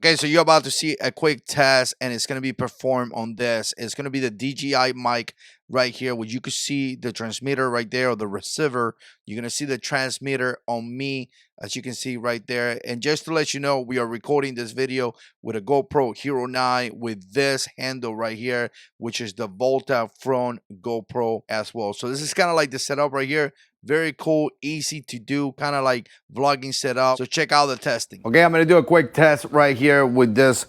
Okay, so you're about to see a quick test, and it's going to be performed on this. It's going to be the DJI mic right here, where you can see the transmitter right there, or the receiver. You're going to see the transmitter on me, as you can see right there. And just to let you know, we are recording this video with a GoPro Hero 9 with this handle right here, which is the Volta front GoPro as well. So this is kind of like the setup right here. Very cool, easy to do, kind of like vlogging setup. So check out the testing. Okay, I'm gonna do a quick test right here with this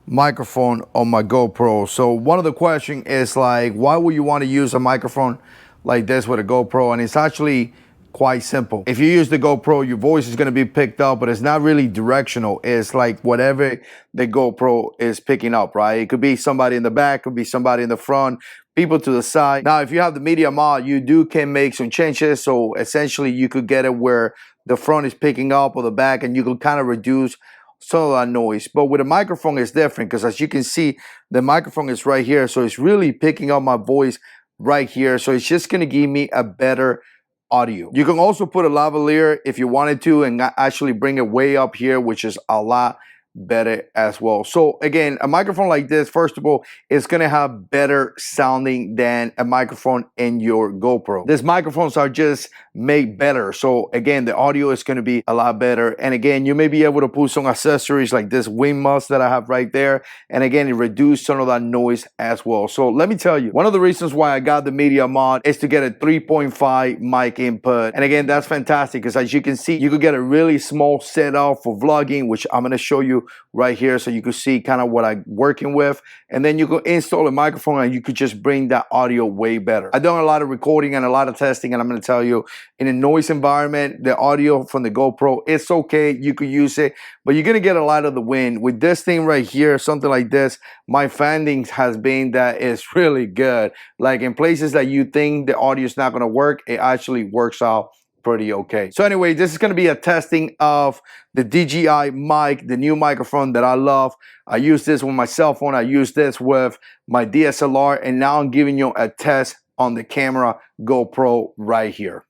microphone on my GoPro. So one of the questions is like, why would you want to use a microphone like this with a GoPro? And it's actually quite simple. If you use the GoPro, your voice is going to be picked up, but it's not really directional. It's like whatever the GoPro is picking up, right? It could be somebody in the back, could be somebody in the front, people to the side. Now, if you have the media mod, you can make some changes. So essentially you could get it where the front is picking up or the back, and you could kind of reduce some of that noise. But with a microphone, it's different, because as you can see, the microphone is right here. So it's really picking up my voice right here. So it's just going to give me a better audio. You can also put a lavalier if you wanted to, and actually bring it way up here, which is a lot better as well. So again, a microphone like this, first of all, is going to have better sounding than a microphone in your GoPro. These microphones are just made better. So again, the audio is going to be a lot better. And again, you may be able to put some accessories like this wing mask that I have right there. And again, it reduces some of that noise as well. So let me tell you, one of the reasons why I got the media mod is to get a 3.5 mic input. And again, that's fantastic, because as you can see, you could get a really small setup for vlogging, which I'm going to show you right here, so you can see kind of what I'm working with. And then you can install a microphone, and you could just bring that audio way better. I've done a lot of recording and a lot of testing, and I'm going to tell you, in a noise environment, the audio from the GoPro, it's okay, you could use it, but you're going to get a lot of the wind. With this thing right here, something like this, my findings has been that it's really good. Like in places that you think the audio is not going to work, it actually works out pretty okay. So anyway, this is going to be a testing of the DJI mic, the new microphone that I love. I use this with my cell phone. I use this with my DSLR, and now I'm giving you a test on the camera GoPro right here.